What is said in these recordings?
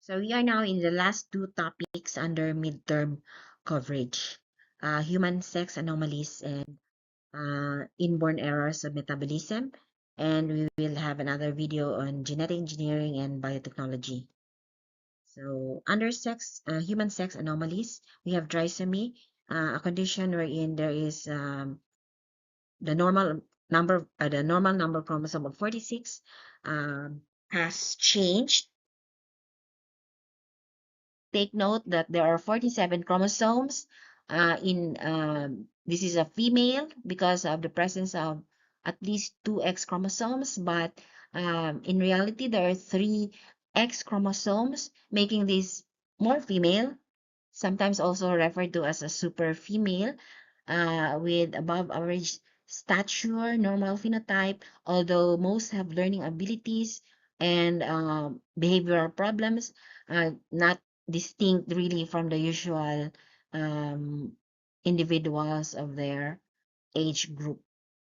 So we are now in the last two topics under midterm coverage. Human sex anomalies and inborn errors of metabolism. And we will have another video on genetic engineering and biotechnology. So under human sex anomalies, we have trisomy, a condition wherein there is the normal number chromosome of 46 has changed. Take note that there are 47 chromosomes this is a female because of the presence of at least two X chromosomes, but in reality there are three X chromosomes, making this more female, sometimes also referred to as a super female, with above average stature, normal phenotype, although most have learning abilities and behavioral problems, not distinct really from the usual individuals of their age group,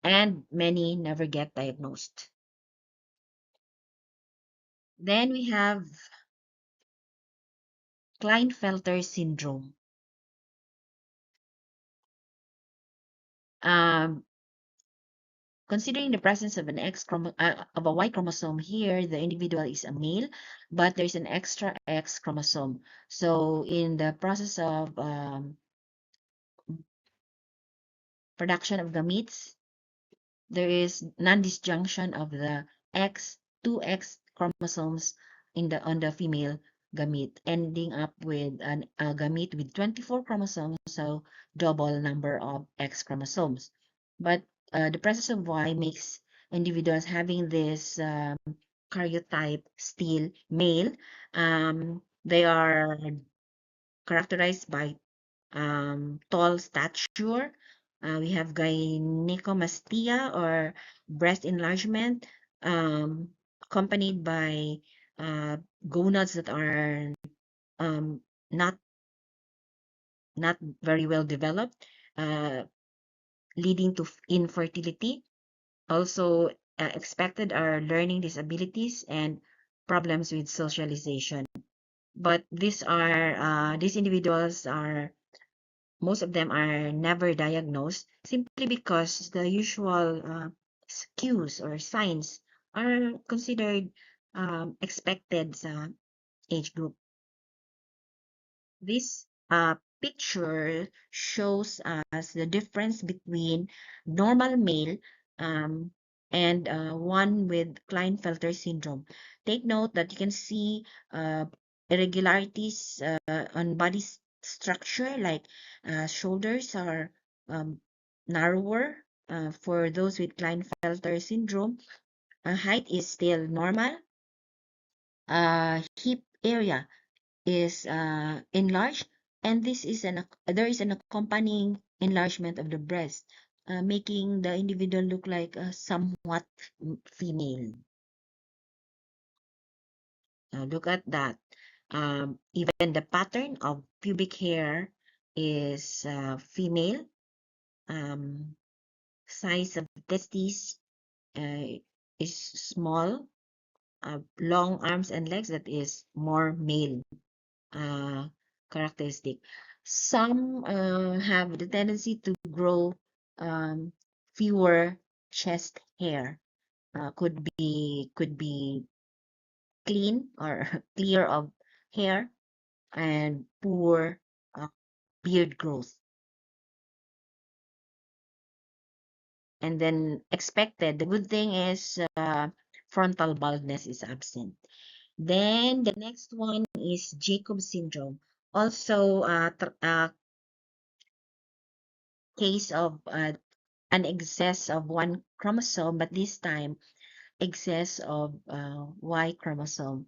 and many never get diagnosed. Then we have Klinefelter syndrome. Um, Considering the presence of of a Y chromosome here, the individual is a male, but there's an extra X chromosome. So in the process of production of gametes, there is non-disjunction of the two X chromosomes on the female gamete, ending up with a gamete with 24 chromosomes, so double number of X chromosomes. But the presence of Y makes individuals having this karyotype still male. They are characterized by tall stature. We have gynecomastia or breast enlargement, accompanied by gonads that are um, not not very well developed, uh, leading to infertility. Also expected are learning disabilities and problems with socialization. But these individuals are most of them are never diagnosed simply because the usual cues or signs are considered expected sa age group. This picture shows us the difference between normal male and one with Klinefelter syndrome. Take note that you can see irregularities on body structure, like shoulders are narrower for those with Klinefelter syndrome. Height is still normal. Hip area is enlarged, and there is an accompanying enlargement of the breast, making the individual look like somewhat female. Now look at that. Even the pattern of pubic hair is female. Size of testes is small. Long arms and legs, that is more male characteristic. Some have the tendency to grow fewer chest hair. Could be clean or clear of hair and poor beard growth. And then expected, the good thing is frontal baldness is absent. Then the next one is Jacob syndrome. Also case of an excess of one chromosome, but this time excess of Y chromosome,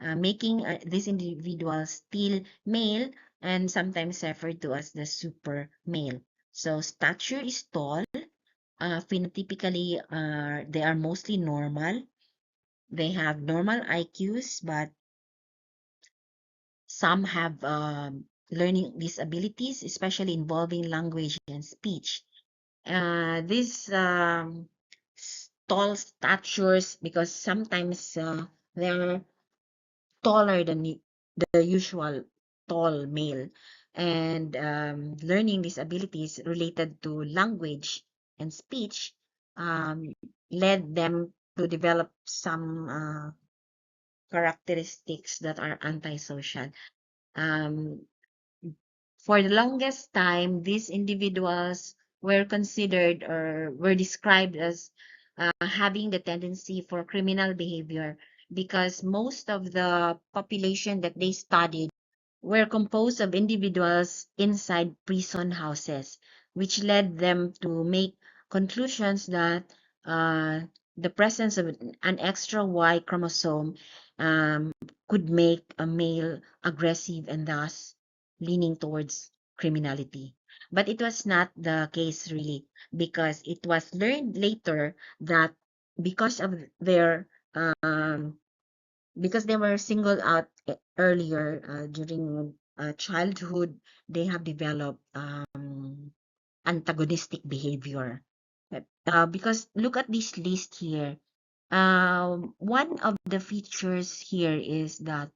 making this individual still male and sometimes referred to as the super male. So stature is tall. Phenotypically, they are mostly normal. They have normal IQs, but some have learning disabilities, especially involving language and speech. These tall statures, because sometimes they're taller than the usual tall male. And learning these abilities related to language and speech um, led them to develop some characteristics that are antisocial. Um, for the longest time, these individuals were considered or were described as having the tendency for criminal behavior because most of the population that they studied were composed of individuals inside prison houses, which led them to make conclusions that uh, the presence of an extra Y chromosome um, could make a male aggressive and thus leaning towards criminality. But it was not the case really, because it was learned later that because of their because they were singled out earlier during childhood, they have developed antagonistic behavior. Because look at this list here. One of the features here is that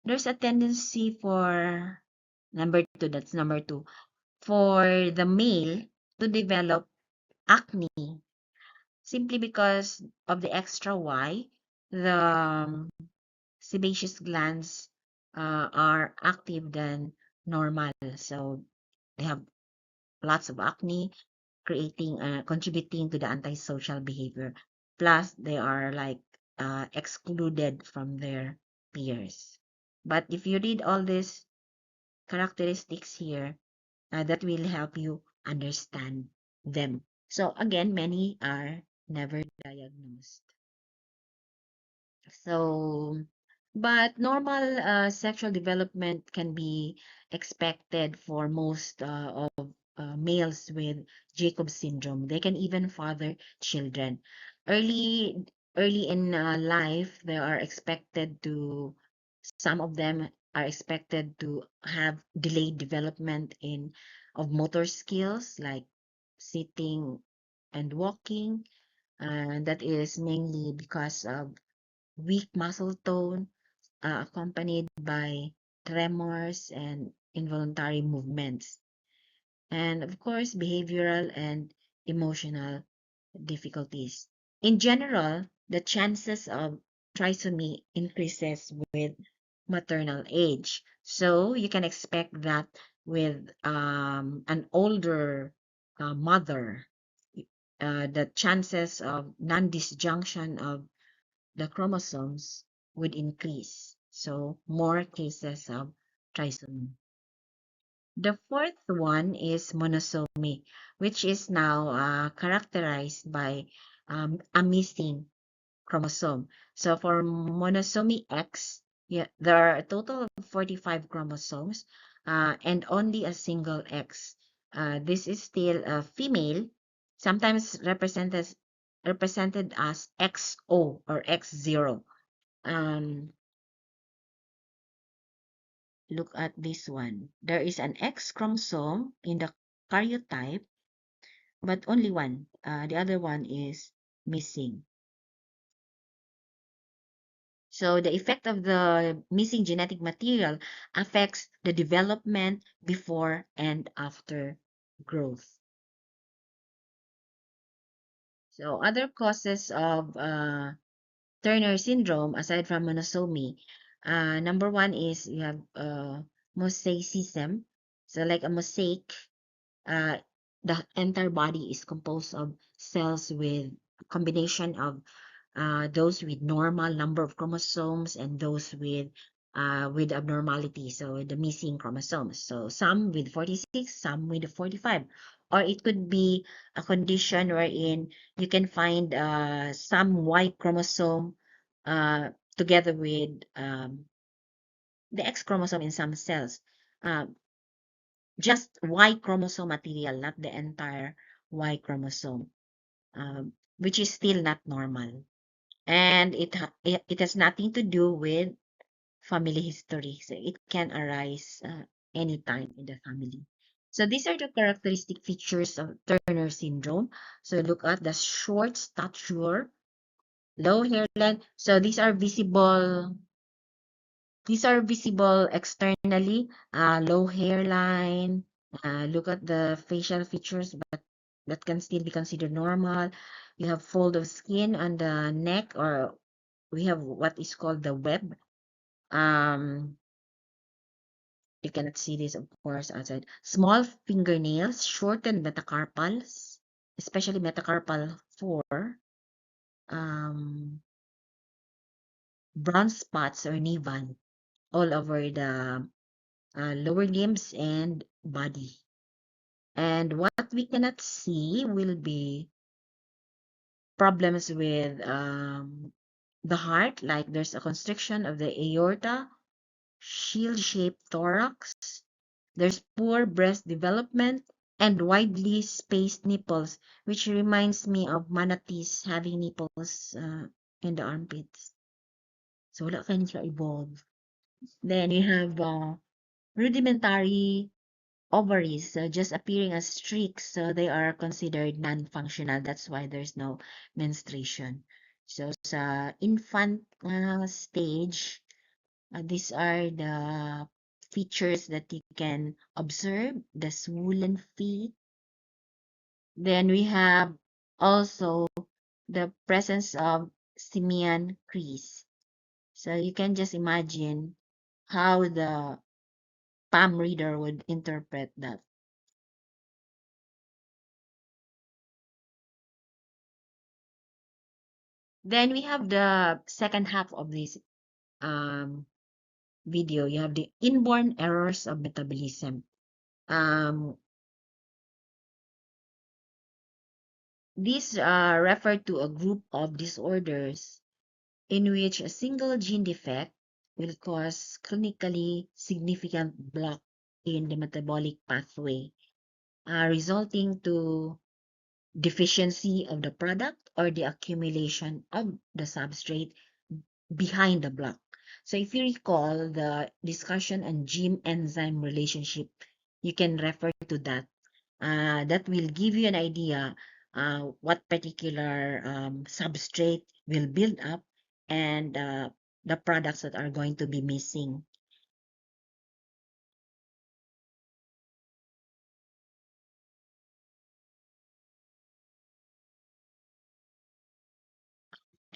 there's a tendency for number two, that's number two, for the male to develop acne simply because of the extra Y. The sebaceous glands are active than normal. So they have lots of acne, creating, contributing to the antisocial behavior. Plus, they are like excluded from their peers. But if you read all these characteristics here, that will help you understand them. So again, many are never diagnosed. So, but normal sexual development can be expected for most of males with Jacobs syndrome. They can even father children. Early, early in life, they are expected to, some of them are expected to have delayed development in of motor skills like sitting and walking. And that is mainly because of weak muscle tone, accompanied by tremors and involuntary movements. And of course, behavioral and emotional difficulties. In general, the chances of trisomy increases with maternal age. So you can expect that with an older mother, the chances of non-disjunction of the chromosomes would increase. So more cases of trisomy. The fourth one is monosomy, which is now characterized by a missing chromosome. So for monosomy X, yeah, there are a total of 45 chromosomes and only a single X. This is still a female, sometimes represented as XO or X0. Look at this one. There is an X chromosome in the karyotype, but only one. The other one is missing. So the effect of the missing genetic material affects the development before and after growth. So other causes of Turner syndrome, aside from monosomy, number one is you have mosaicism. So like a mosaic, uh, the entire body is composed of cells with a combination of those with normal number of chromosomes and those with abnormality, so the missing chromosomes. So some with 46, some with 45. Or it could be a condition wherein you can find some Y chromosome together with the X chromosome in some cells. Just Y chromosome material, not the entire Y chromosome, which is still not normal. And it has nothing to do with family history. So it can arise anytime in the family. So these are the characteristic features of Turner syndrome. So look at the short stature, low hairline. So these are visible These are visible externally, low hairline, look at the facial features, but that can still be considered normal. You have fold of skin on the neck, or we have what is called the web. Um, you cannot see this, of course, outside. Small fingernails, shortened metacarpals, especially metacarpal 4. Um, brown spots or nevan all over the lower limbs and body. And what we cannot see will be problems with the heart, like there's a constriction of the aorta, shield-shaped thorax, there's poor breast development, and widely spaced nipples, which reminds me of manatees having nipples in the armpits. So wala kayo sila evolve. Then you have rudimentary ovaries just appearing as streaks, so they are considered non-functional. That's why there's no menstruation. So sa infant stage, these are the features that you can observe: the swollen feet. Then we have also the presence of simian crease. So you can just imagine how the palm reader would interpret that. Then we have the second half of this um, video. You have the inborn errors of metabolism. These refer to a group of disorders in which a single gene defect will cause clinically significant block in the metabolic pathway, resulting to deficiency of the product or the accumulation of the substrate behind the block. So if you recall the discussion on gene enzyme relationship, you can refer to that. That will give you an idea what particular substrate will build up and the products that are going to be missing.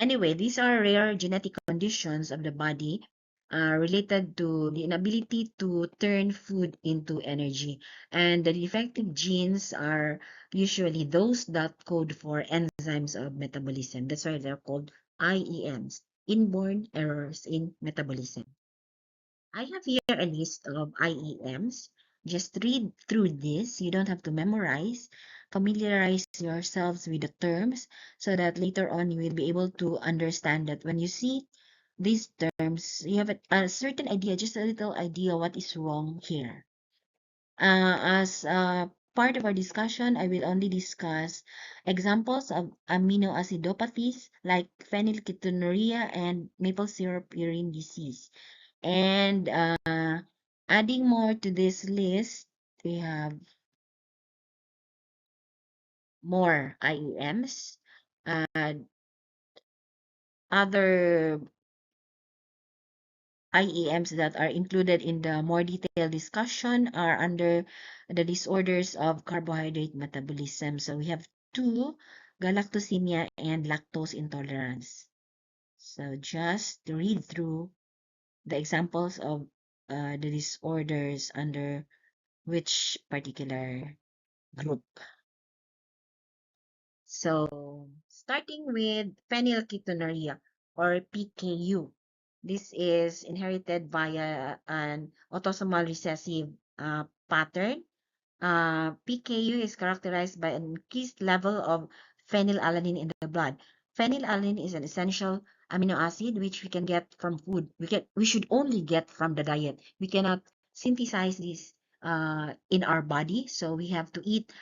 Anyway, these are rare genetic conditions of the body related to the inability to turn food into energy. And the defective genes are usually those that code for enzymes of metabolism. That's why they're called IEMs, inborn errors in metabolism. I have here a list of IEMs. Just read through this. You don't have to memorize. Familiarize yourselves with the terms so that later on you will be able to understand that when you see these terms, you have a certain idea, just a little idea what is wrong here. As part of our discussion, I will only discuss examples of amino acidopathies like phenylketonuria and maple syrup urine disease. And adding more to this list, we have more IEMs. Other IEMs that are included in the more detailed discussion are under the disorders of carbohydrate metabolism. So we have two, galactosemia and lactose intolerance. So just read through the examples of the disorders under which particular group. So, starting with phenylketonuria or PKU. This is inherited via an autosomal recessive pattern. PKU is characterized by an increased level of phenylalanine in the blood. Phenylalanine is an essential amino acid which we can get from food. We should only get from the diet. We cannot synthesize this in our body, so we have to eat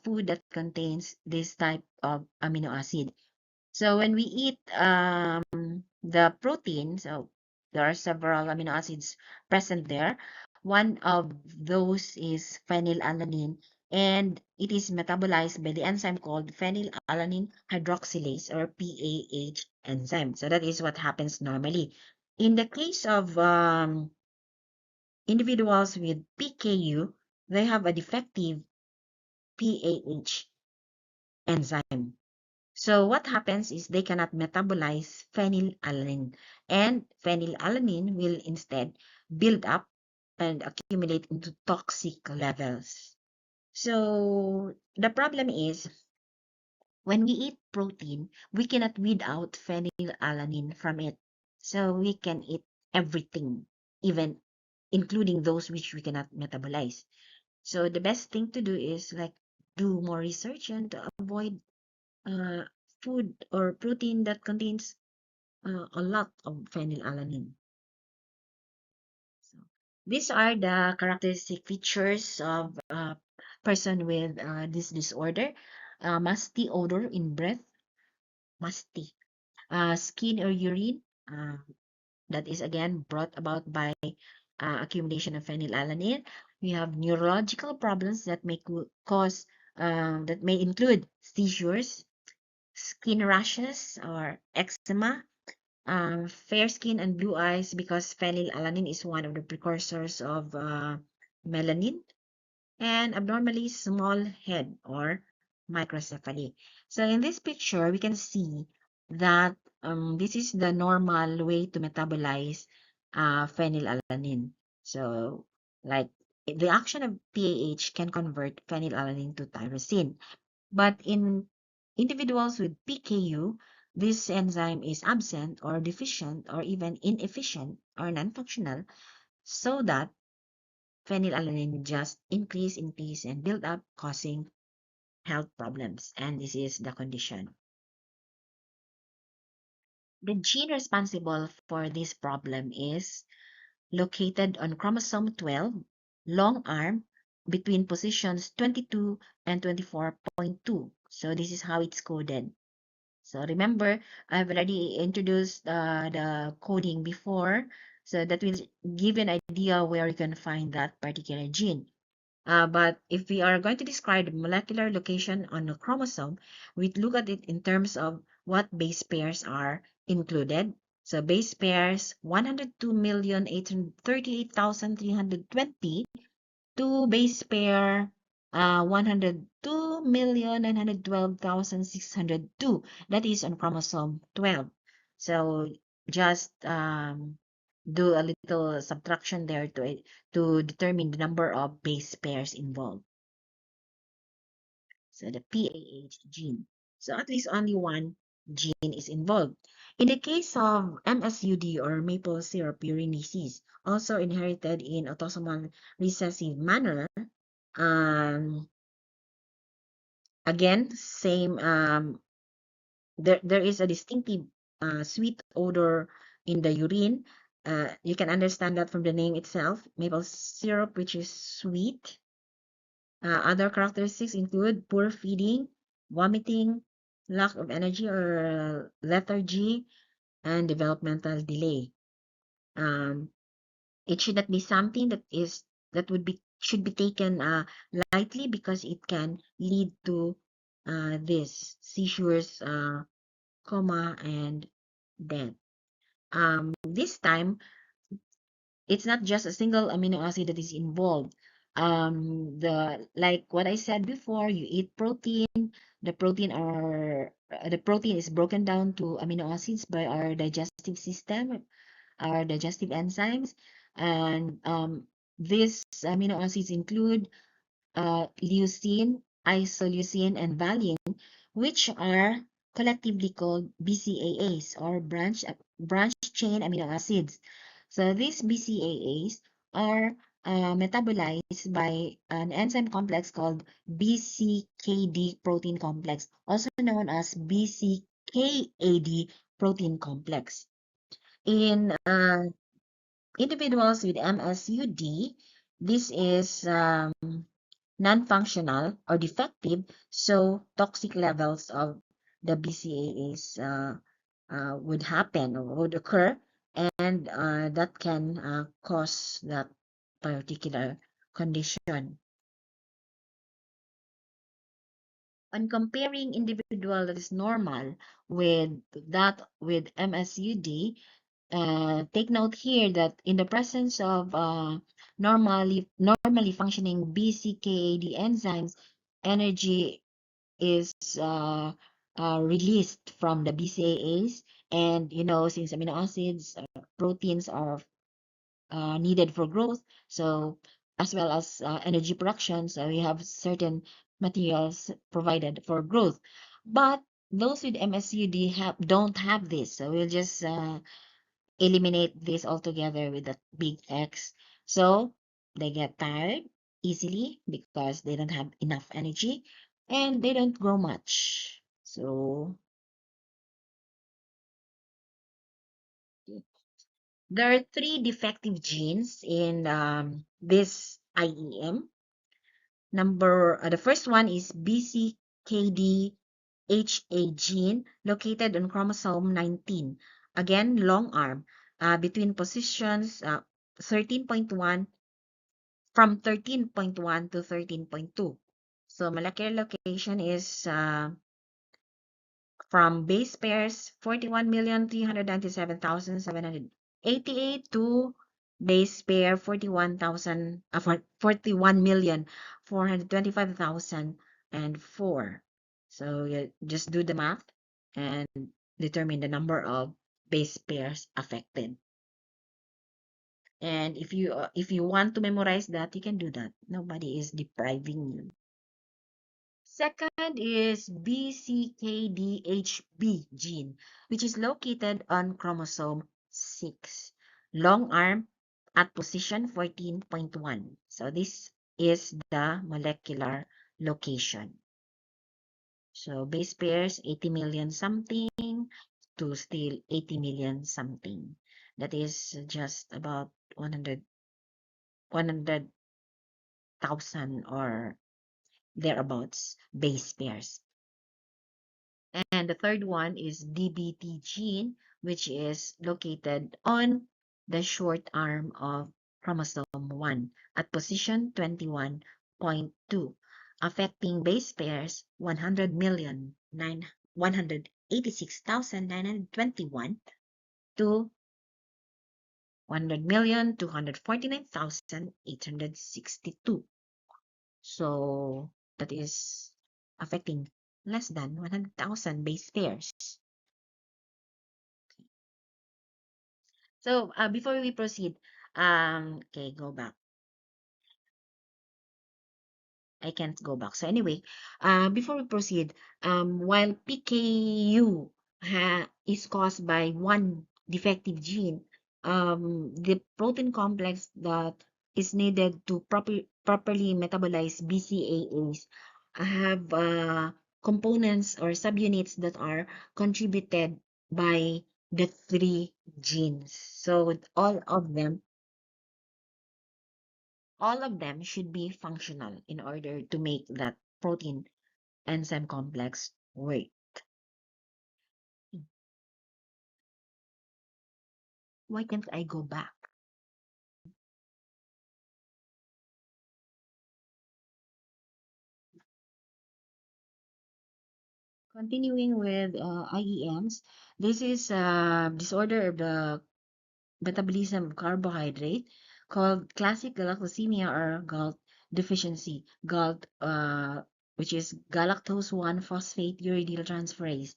food that contains this type of amino acid. So when we eat the protein, so there are several amino acids present there. One of those is phenylalanine, and it is metabolized by the enzyme called phenylalanine hydroxylase or PAH enzyme. So that is what happens normally. In the case of individuals with PKU, they have a defective PAH enzyme. So what happens is they cannot metabolize phenylalanine, and phenylalanine will instead build up and accumulate into toxic levels. So the problem is when we eat protein, we cannot weed out phenylalanine from it. So we can eat everything, even including those which we cannot metabolize. So the best thing to do is like do more research and to avoid uh, food or protein that contains a lot of phenylalanine. So these are the characteristic features of a person with this disorder. Musty odor in breath, musty. Skin or urine, that is again brought about by accumulation of phenylalanine. We have neurological problems that may cause, that may include seizures, skin rashes or eczema, fair skin and blue eyes because phenylalanine is one of the precursors of melanin, and abnormally small head or microcephaly. So in this picture, we can see that this is the normal way to metabolize phenylalanine. So like the action of PAH can convert phenylalanine to tyrosine. But in individuals with PKU, this enzyme is absent or deficient or even inefficient or non-functional, so that phenylalanine will just increase, and build up, causing health problems. And this is the condition. The gene responsible for this problem is located on chromosome 12, long arm, between positions 22 and 24.2. So this is how it's coded. So remember, I've already introduced the coding before, so that will give an idea where you can find that particular gene. But if we are going to describe the molecular location on a chromosome, we look at it in terms of what base pairs are included. So base pairs 102,838,320 to base pair 102,912,602. That is on chromosome 12. So just do a little subtraction there to determine the number of base pairs involved. So the PAH gene. So at least only one gene is involved. In the case of MSUD or maple syrup urinesis, also inherited in autosomal recessive manner, again, same, there is a distinctive sweet odor in the urine. You can understand that from the name itself, maple syrup, which is sweet. Other characteristics include poor feeding, vomiting, lack of energy or lethargy, and developmental delay. It should not be something that should be taken lightly, because it can lead to this seizures, coma, and death. This time, it's not just a single amino acid that is involved. Like what I said before, you eat protein. The protein is broken down to amino acids by our digestive system, our digestive enzymes, and these amino acids include leucine, isoleucine, and valine, which are collectively called BCAAs, or branch chain amino acids. So these BCAAs are metabolized by an enzyme complex called BCKD protein complex, also known as BCKAD protein complex. In individuals with MSUD, this is non-functional or defective, so toxic levels of the BCAAs would happen or would occur, and that can cause that particular condition. On comparing individual that is normal with that with MSUD, take note here that in the presence of normally functioning BCKD enzymes, energy is released from the BCAAs, and since amino acids, proteins are needed for growth, so as well as energy production, so we have certain materials provided for growth. But those with MSUD don't have this, so we'll just eliminate this altogether with that big X. So they get tired easily because they don't have enough energy and they don't grow much. So there are three defective genes in this IEM. The first one is BCKDHA gene located on chromosome 19. Again, long arm, between positions 13.1 from 13.1 to 13.2. So molecular location is from base pairs 41,397,788 to base pair 41,425,004. So you just do the math and determine the number of base pairs affected. And if you want to memorize that, you can do that. Nobody is depriving you. Second is BCKDHB gene, which is located on chromosome 6, long arm at position 14.1. So this is the molecular location. So base pairs 80 million something to still 80 million something. That is just about 100,000 or thereabouts base pairs. And the third one is DBT gene, which is located on the short arm of chromosome 1 at position 21.2, affecting base pairs 186,921 to 100,249,862. So that is affecting less than 100,000 base pairs. So before we proceed, okay, go back. I can't go back. So anyway, before we proceed, while PKU is caused by one defective gene, the protein complex that is needed to properly metabolize BCAAs have components or subunits that are contributed by the three genes. So all of them should be functional in order to make that protein enzyme complex work. Why can't I go back? Continuing with IEMs, this is a disorder of the metabolism of carbohydrate called classic galactosemia or GALT deficiency. GALT, which is galactose 1 phosphate uridyl transferase,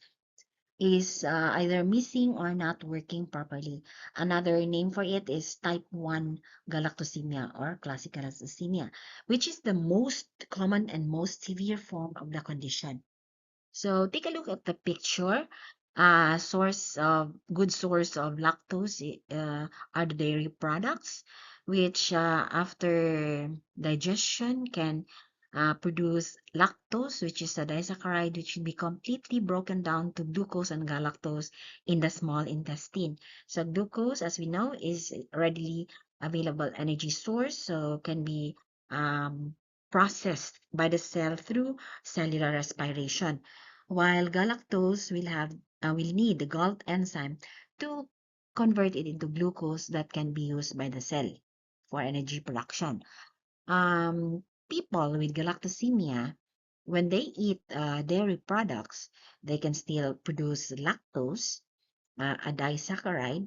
is either missing or not working properly. Another name for it is type 1 galactosemia or classic galactosemia, which is the most common and most severe form of the condition. So take a look at the picture. Good source of lactose are the dairy products, which after digestion can produce lactose, which is a disaccharide which should be completely broken down to glucose and galactose in the small intestine. So glucose, as we know, is readily available energy source, so can be processed by the cell through cellular respiration, while galactose will need the GALT enzyme to convert it into glucose that can be used by the cell for energy production. People with galactosemia, when they eat dairy products, they can still produce lactose, a disaccharide,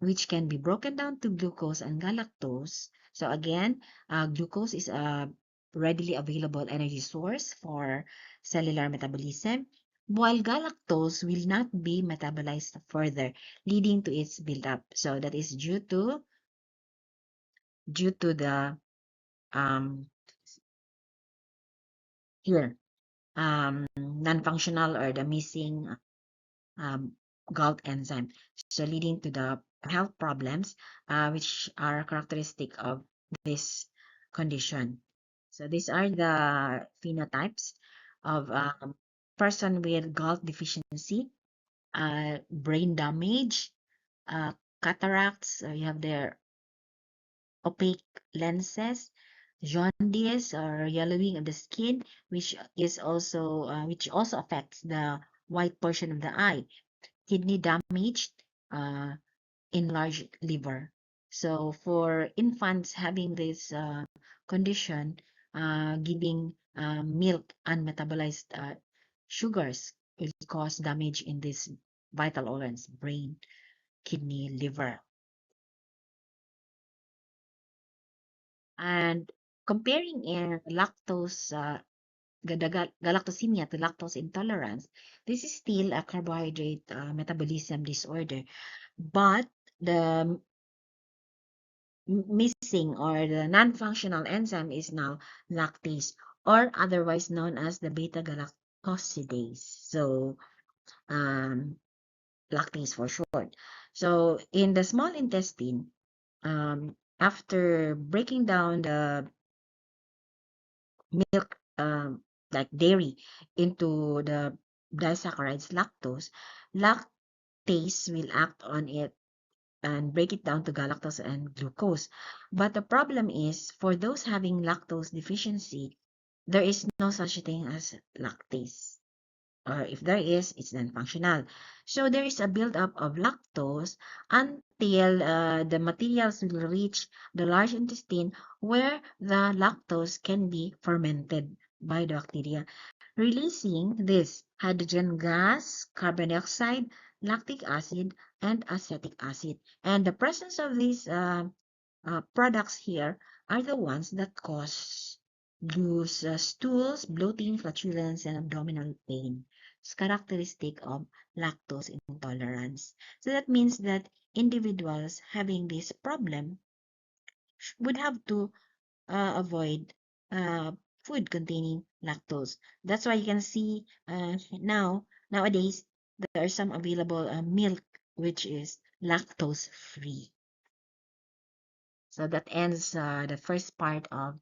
which can be broken down to glucose and galactose. So again, glucose is a readily available energy source for cellular metabolism, while galactose will not be metabolized further, leading to its buildup. So that is due to the um, here non-functional or the missing um, GALT enzyme, so leading to the health problems which are characteristic of this condition. So these are the phenotypes of person with GALT deficiency, brain damage, cataracts, you have their opaque lenses, jaundice or yellowing of the skin, which also affects the white portion of the eye, kidney damage, uh, enlarged liver. So for infants having this condition, giving milk unmetabolized sugars will cause damage in these vital organs, brain, kidney, liver. And comparing lactose, galactosemia to lactose intolerance, this is still a carbohydrate metabolism disorder, but the missing or the non-functional enzyme is now lactase, or otherwise known as the beta-galactosidase. So, lactase for short. So, in the small intestine, after breaking down the milk, like dairy, into the disaccharides lactase will act on it and break it down to galactose and glucose. But the problem is, for those having lactose deficiency, there is no such thing as lactase. Or if there is, it's non-functional. So there is a buildup of lactose until the materials will reach the large intestine, where the lactose can be fermented by the bacteria, releasing this hydrogen gas, carbon dioxide, lactic acid, and acetic acid. And the presence of these products here are the ones that cause loose stools, bloating, flatulence, and abdominal pain. It's characteristic of lactose intolerance. So that means that individuals having this problem would have to avoid uh, food containing lactose. That's why you can see nowadays there are some available milk which is lactose free. So that ends the first part of